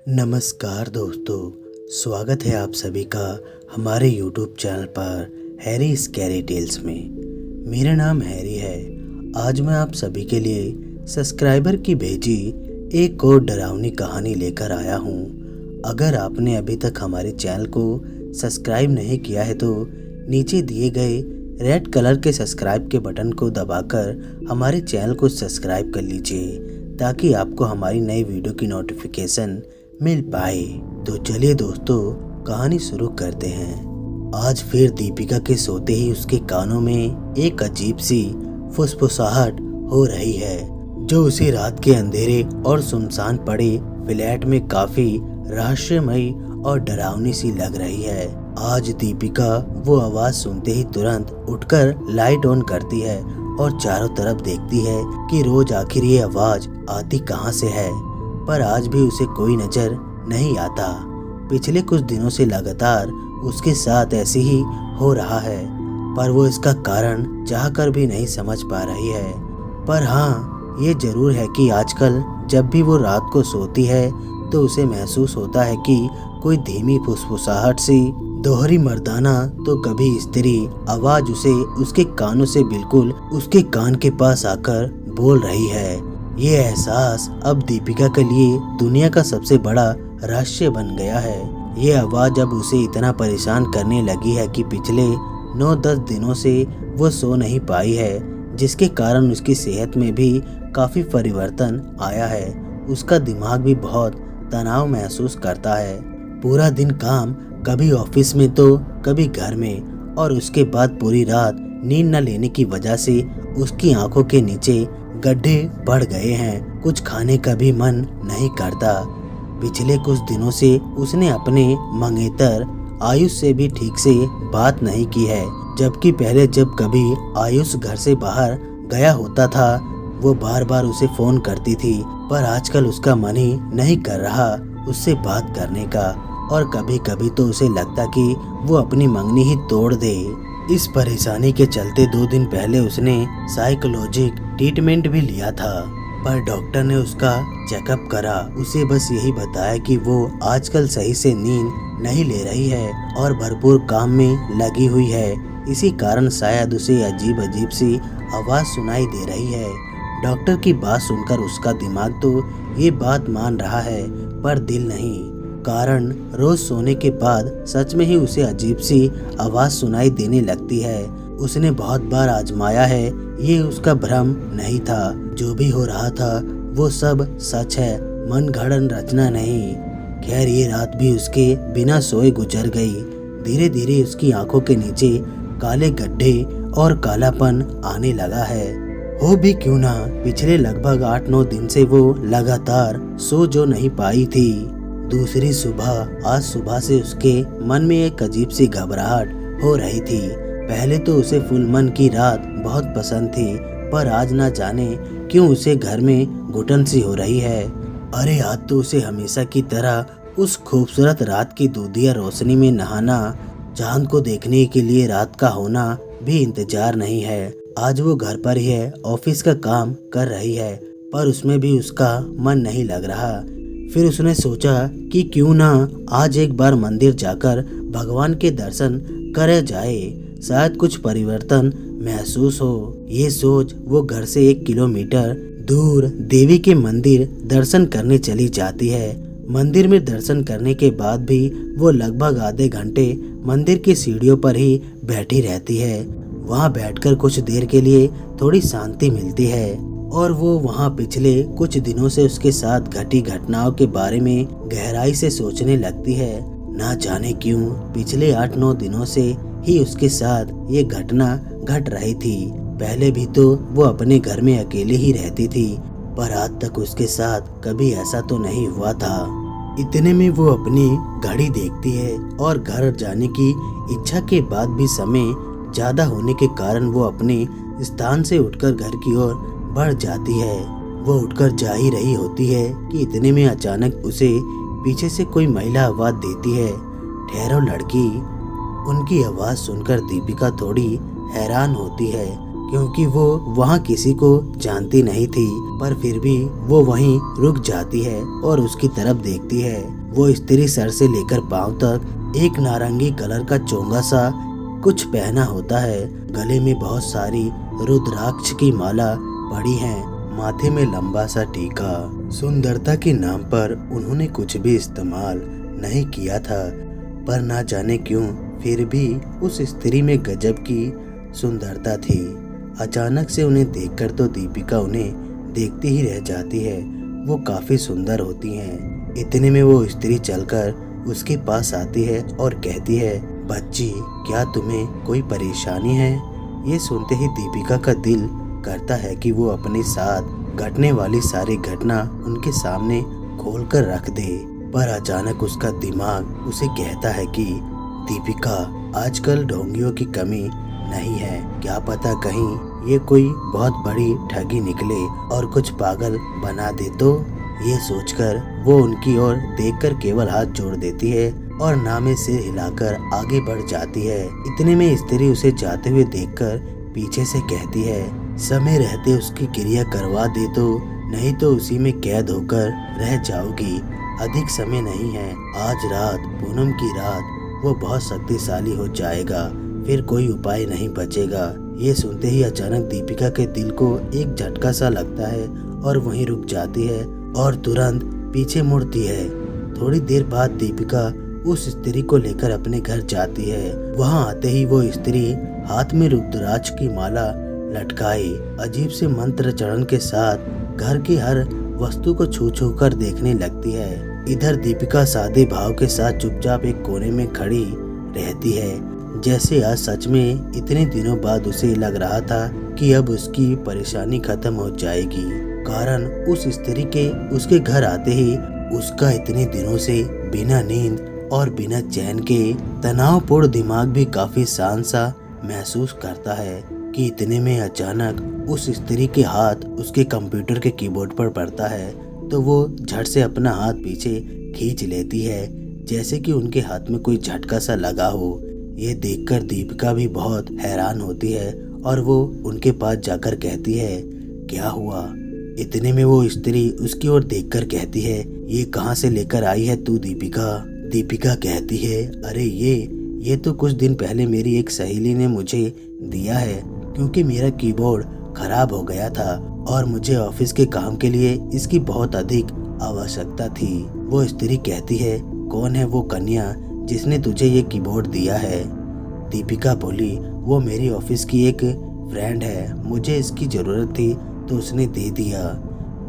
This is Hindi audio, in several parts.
नमस्कार दोस्तों, स्वागत है आप सभी का हमारे YouTube चैनल पर हैरी स्कैरी टेल्स में। मेरा नाम हैरी है। आज मैं आप सभी के लिए सब्सक्राइबर की भेजी एक और डरावनी कहानी लेकर आया हूँ। अगर आपने अभी तक हमारे चैनल को सब्सक्राइब नहीं किया है तो नीचे दिए गए रेड कलर के सब्सक्राइब के बटन को दबाकर हमारे चैनल को सब्सक्राइब कर लीजिए ताकि आपको हमारी नई वीडियो की नोटिफिकेशन मिल पाए। तो चलिए दोस्तों, कहानी शुरू करते हैं। आज फिर दीपिका के सोते ही उसके कानों में एक अजीब सी फुसफुसाहट हो रही है जो उसे रात के अंधेरे और सुनसान पड़े फ्लैट में काफी रहस्यमयी और डरावनी सी लग रही है। आज दीपिका वो आवाज सुनते ही तुरंत उठकर लाइट ऑन करती है और चारों तरफ देखती है कि रोज आखिर ये आवाज आती कहाँ से है, पर आज भी उसे कोई नजर नहीं आता। पिछले कुछ दिनों से लगातार उसके साथ ऐसे ही हो रहा है, पर वो इसका कारण चाहकर भी नहीं समझ पा रही है। पर हाँ, ये जरूर है कि आजकल जब भी वो रात को सोती है तो उसे महसूस होता है कि कोई धीमी फुसफुसाहट सी दोहरी मर्दाना तो कभी स्त्री आवाज उसे उसके कानों से बिल्कुल उसके कान के पास आकर बोल रही है। ये एहसास अब दीपिका के लिए दुनिया का सबसे बड़ा रहस्य बन गया है। ये आवाज अब उसे इतना परेशान करने लगी है कि पिछले 9-10 दिनों से वो सो नहीं पाई है, जिसके कारण उसकी सेहत में भी काफी परिवर्तन आया है। उसका दिमाग भी बहुत तनाव महसूस करता है। पूरा दिन काम, कभी ऑफिस में तो कभी घर में, और उसके बाद पूरी रात नींद न लेने की वजह से उसकी आंखों के नीचे गड्ढे बढ़ गए हैं। कुछ खाने का भी मन नहीं करता। पिछले कुछ दिनों से उसने अपने मंगेतर आयुष से भी ठीक से बात नहीं की है, जबकि पहले जब कभी आयुष घर से बाहर गया होता था वो बार बार उसे फोन करती थी, पर आजकल उसका मन ही नहीं कर रहा उससे बात करने का, और कभी कभी तो उसे लगता कि वो अपनी मंगनी ही तोड़ दे। इस परेशानी के चलते 2 दिन पहले उसने साइकोलॉजिक ट्रीटमेंट भी लिया था, पर डॉक्टर ने उसका चेकअप करा। उसे बस यही बताया कि वो आजकल सही से नींद नहीं ले रही है और भरपूर काम में लगी हुई है। इसी कारण शायद उसे अजीब अजीब सी आवाज सुनाई दे रही है। डॉक्टर की बात सुनकर उसका दिमाग तो ये बात मान रहा है, पर दिल नहीं। कारण रोज सोने के बाद सच में ही उसे अजीब सी आवाज सुनाई देने लगती है। उसने बहुत बार आजमाया है, ये उसका भ्रम नहीं था। जो भी हो रहा था वो सब सच है, मन गढ़ंत रचना नहीं। खैर, ये रात भी उसके बिना सोए गुजर गई। धीरे धीरे उसकी आंखों के नीचे काले गड्ढे और कालापन आने लगा है। हो भी क्यों ना, पिछले लगभग 8-9 दिन से वो लगातार सो जो नहीं पाई थी। दूसरी सुबह, आज सुबह से उसके मन में एक अजीब सी घबराहट हो रही थी। पहले तो उसे फुल मन की रात बहुत पसंद थी, पर आज ना जाने क्यों उसे घर में घुटन सी हो रही है। अरे आज तो उसे हमेशा की तरह उस खूबसूरत रात की दूधिया रोशनी में नहाना, चांद को देखने के लिए रात का होना भी इंतजार नहीं है। आज वो घर पर ही है, ऑफिस का काम कर रही है, पर उसमें भी उसका मन नहीं लग रहा। फिर उसने सोचा कि क्यों ना आज एक बार मंदिर जाकर भगवान के दर्शन करे जाए, शायद कुछ परिवर्तन महसूस हो। ये सोच वो घर से 1 किलोमीटर दूर देवी के मंदिर दर्शन करने चली जाती है। मंदिर में दर्शन करने के बाद भी वो लगभग आधे घंटे मंदिर की सीढ़ियों पर ही बैठी रहती है। वहाँ बैठकर कुछ देर के लिए थोड़ी शांति मिलती है, और वो वहाँ पिछले कुछ दिनों से उसके साथ घटी घटनाओं के बारे में गहराई से सोचने लगती है। ना जाने क्यों पिछले 8-9 दिनों से ही उसके साथ ये घटना घट रही थी। पहले भी तो वो अपने घर में अकेले ही रहती थी, पर आज तक उसके साथ कभी ऐसा तो नहीं हुआ था। इतने में वो अपनी घड़ी देखती है और घर जाने की इच्छा के बाद भी समय ज्यादा होने के कारण वो अपने स्थान से उठकर घर की ओर बढ़ जाती है। वो उठकर जा ही रही होती है कि इतने में अचानक उसे पीछे से कोई महिला आवाज देती है, ठहरो लड़की। उनकी आवाज सुनकर दीपिका थोड़ी हैरान होती है, क्योंकि वो वहाँ किसी को जानती नहीं थी, पर फिर भी वो वहीं रुक जाती है और उसकी तरफ देखती है। वो स्त्री सर से लेकर पांव तक एक नारंगी कलर का चोंगा सा कुछ पहना होता है। गले में बहुत सारी रुद्राक्ष की माला पड़ी है, माथे में लंबा सा टीका। सुंदरता के नाम पर उन्होंने कुछ भी इस्तेमाल नहीं किया था, पर ना जाने क्यों फिर भी उस स्त्री में गजब की सुंदरता थी। अचानक से उन्हें देखकर तो दीपिका उन्हें देखती ही रह जाती है। वो काफी सुंदर होती हैं। इतने में वो स्त्री चलकर उसके पास आती है और कहती है, बच्ची क्या तुम्हें कोई परेशानी है? ये सुनते ही दीपिका का दिल करता है कि वो अपने साथ घटने वाली सारी घटना उनके सामने खोलकर रख दे, पर अचानक उसका दिमाग उसे कहता है कि दीपिका आजकल ढोंगियों की कमी नहीं है, क्या पता कहीं ये कोई बहुत बड़ी ठगी निकले और कुछ पागल बना दे तो। ये सोचकर वो उनकी ओर देखकर केवल हाथ जोड़ देती है और ना में सिर हिलाकर आगे बढ़ जाती है। इतने में स्त्री उसे जाते हुए देखकर पीछे से कहती है, समय रहते उसकी क्रिया करवा दे तो, नहीं तो उसी में कैद होकर रह जाओगी। अधिक समय नहीं है, आज रात पूनम की रात वो बहुत शक्तिशाली हो जाएगा, फिर कोई उपाय नहीं बचेगा। ये सुनते ही अचानक दीपिका के दिल को एक झटका सा लगता है और वहीं रुक जाती है और तुरंत पीछे मुड़ती है। थोड़ी देर बाद दीपिका उस स्त्री को लेकर अपने घर जाती है। वहां आते ही वो स्त्री हाथ में रुद्राक्ष की माला लटकाए अजीब से मंत्र चरण के साथ घर की हर वस्तु को छू छू कर देखने लगती है। इधर दीपिका सादे भाव के साथ चुपचाप एक कोने में खड़ी रहती है, जैसे आज सच में इतने दिनों बाद उसे लग रहा था कि अब उसकी परेशानी खत्म हो जाएगी। कारण उस स्त्री के उसके घर आते ही उसका इतने दिनों से बिना नींद और बिना चैन के तनावपूर्ण दिमाग भी काफी शांत सा महसूस करता है कि इतने में अचानक उस स्त्री के हाथ उसके कंप्यूटर के कीबोर्ड पर पड़ता है, तो वो झट से अपना हाथ पीछे खींच लेती है, जैसे कि उनके हाथ में कोई झटका सा लगा हो। ये देखकर दीपिका भी बहुत हैरान होती है और वो उनके पास जाकर कहती है, क्या हुआ? इतने में वो स्त्री उसकी ओर देखकर कहती है, ये कहाँ से लेकर आई है तू दीपिका? दीपिका कहती है, अरे ये तो कुछ दिन पहले मेरी एक सहेली ने मुझे दिया है, क्योंकि मेरा कीबोर्ड खराब हो गया था और मुझे ऑफिस के काम के लिए इसकी बहुत अधिक आवश्यकता थी। वो स्त्री कहती है, कौन है वो कन्या जिसने तुझे ये कीबोर्ड दिया है? दीपिका बोली, वो मेरी ऑफिस की एक फ्रेंड है, मुझे इसकी ज़रूरत थी तो उसने दे दिया।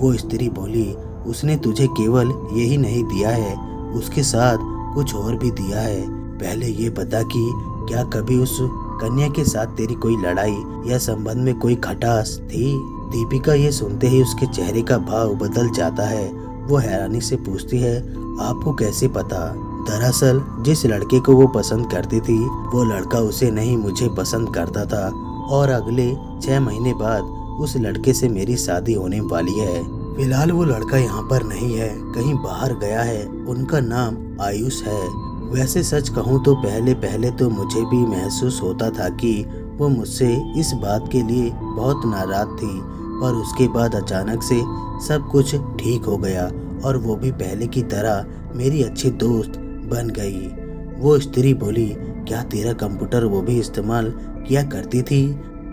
वो स्त्री बोली, उसने तुझे केवल यही नहीं दिया है, उसके साथ कुछ और भी दिया है। पहले ये बता कि क्या कभी उस कन्या के साथ तेरी कोई लड़ाई या संबंध में कोई खटास थी? दीपिका ये सुनते ही उसके चेहरे का भाव बदल जाता है। वो हैरानी से पूछती है, आपको कैसे पता? दरअसल जिस लड़के को वो पसंद करती थी वो लड़का उसे नहीं मुझे पसंद करता था और अगले 6 महीने बाद उस लड़के से मेरी शादी होने वाली है। फिलहाल वो लड़का यहाँ पर नहीं है, कहीं बाहर गया है। उनका नाम आयुष है। वैसे सच कहूँ तो पहले तो मुझे भी महसूस होता था कि वो मुझसे इस बात के लिए बहुत नाराज थी, पर उसके बाद अचानक से सब कुछ ठीक हो गया और वो भी पहले की तरह मेरी अच्छी दोस्त बन गई। वो स्त्री बोली, क्या तेरा कंप्यूटर वो भी इस्तेमाल किया करती थी?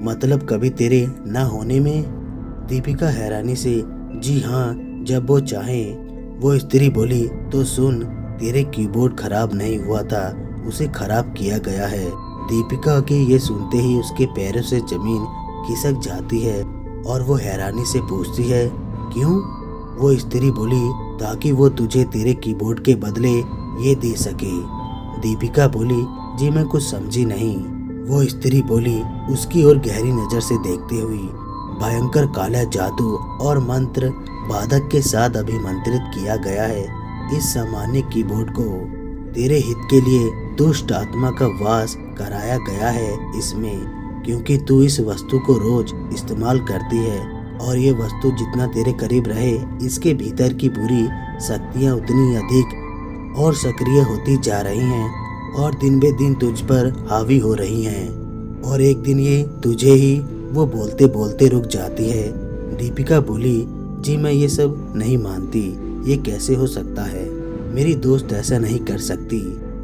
मतलब कभी तेरे ना होने में? दीपिका हैरानी से, जी हाँ, जब वो चाहे। वो स्त्री बोली, तो सुन, तेरे कीबोर्ड खराब नहीं हुआ था, उसे खराब किया गया है। दीपिका के ये सुनते ही उसके पैरों से जमीन खिसक जाती है और वो हैरानी से पूछती है, क्यों? वो स्त्री बोली, ताकि वो तुझे तेरे कीबोर्ड के बदले ये दे सके। दीपिका बोली, जी मैं कुछ समझी नहीं। वो स्त्री बोली, उसकी ओर गहरी नजर से देखते हुए, भयंकर काला जादू और मंत्र बाधक के साथ अभिमंत्रित किया गया है। इस सामान्य कीबोर्ड को तेरे हित के लिए दुष्ट आत्मा का वास कराया गया है इसमें, क्योंकि तू इस वस्तु को रोज इस्तेमाल करती है और ये वस्तु जितना तेरे करीब रहे, इसके भीतर की बुरी शक्तियाँ उतनी अधिक और सक्रिय होती जा रही हैं और दिन बे दिन तुझ पर हावी हो रही हैं, और एक दिन ये तुझे ही वो बोलते बोलते रुक जाती है। दीपिका बोली, जी मैं ये सब नहीं मानती, ये कैसे हो सकता है, मेरी दोस्त ऐसा नहीं कर सकती।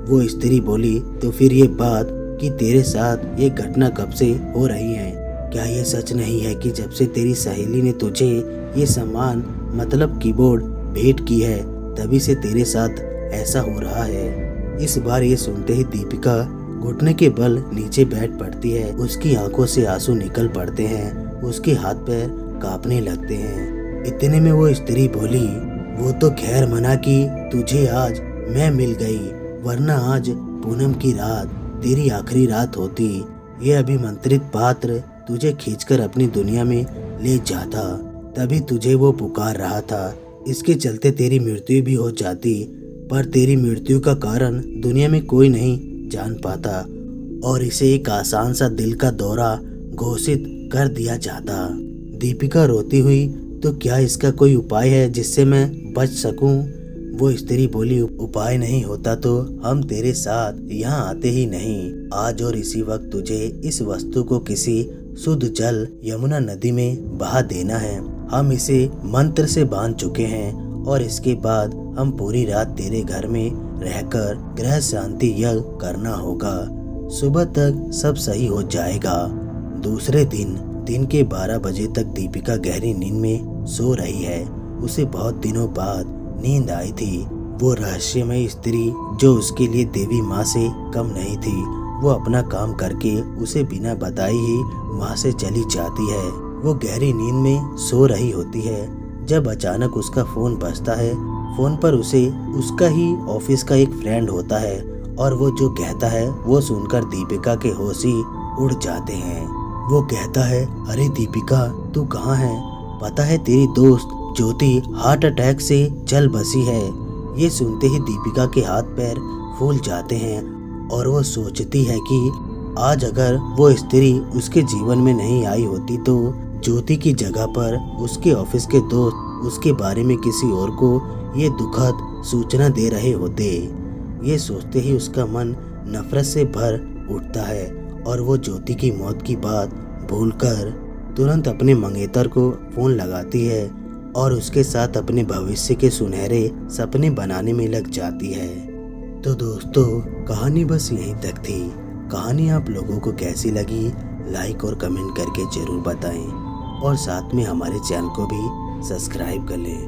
वो स्त्री बोली, तो फिर ये बात कि तेरे साथ ये घटना कब से हो रही है? क्या ये सच नहीं है कि जब से तेरी सहेली ने तुझे ये सामान मतलब कीबोर्ड भेंट की है तभी से तेरे साथ ऐसा हो रहा है? इस बार ये सुनते ही दीपिका घुटने के बल नीचे बैठ पड़ती है। उसकी आंखों से आंसू निकल पड़ते हैं, उसके हाथ पैर कांपने लगते हैं। इतने में वो स्त्री बोली, वो तो खैर मना कि तुझे आज मैं मिल गई, वरना आज पूनम की रात तेरी आखिरी रात होती। ये अभिमंत्रित पात्र तुझे खींचकर अपनी दुनिया में ले जाता, तभी तुझे वो पुकार रहा था। इसके चलते तेरी मृत्यु भी हो जाती, पर तेरी मृत्यु का कारण दुनिया में कोई नहीं जान पाता और इसे एक आसान सा दिल का दौरा घोषित कर दिया जाता। दीपिका रोती हुई, तो क्या इसका कोई उपाय है जिससे मैं बच सकूं? वो स्त्री बोली, उपाय नहीं होता तो हम तेरे साथ यहाँ आते ही नहीं। आज और इसी वक्त तुझे इस वस्तु को किसी शुद्ध जल यमुना नदी में बहा देना है। हम इसे मंत्र से बांध चुके हैं और इसके बाद हम पूरी रात तेरे घर में रहकर ग्रह शांति यज्ञ करना होगा। सुबह तक सब सही हो जाएगा। दूसरे दिन के 12 बजे तक दीपिका गहरी नींद में सो रही है। उसे बहुत दिनों बाद नींद आई थी। वो रहस्यमय स्त्री जो उसके लिए देवी माँ से कम नहीं थी, वो अपना काम करके उसे बिना बताए ही वहाँ से चली जाती है। वो गहरी नींद में सो रही होती है जब अचानक उसका फोन बजता है। फोन पर उसे उसका ही ऑफिस का एक फ्रेंड होता है और वो जो कहता है वो सुनकर दीपिका के होश ही उड़ जाते हैं। वो कहता है, अरे दीपिका तू कहाँ है? पता है तेरी दोस्त ज्योति हार्ट अटैक से चल बसी है। ये सुनते ही दीपिका के हाथ पैर फूल जाते हैं और वो सोचती है कि आज अगर वो स्त्री उसके जीवन में नहीं आई होती तो ज्योति की जगह पर उसके ऑफिस के दोस्त उसके बारे में किसी और को ये दुखद सूचना दे रहे होते। ये सोचते ही उसका मन नफरत से भर उठता है और वो ज्योति की मौत की बात भूलकर तुरंत अपने मंगेतर को फोन लगाती है और उसके साथ अपने भविष्य के सुनहरे सपने बनाने में लग जाती है। तो दोस्तों, कहानी बस यहीं तक थी। कहानी आप लोगों को कैसी लगी लाइक और कमेंट करके जरूर बताएं और साथ में हमारे चैनल को भी सब्सक्राइब कर लें।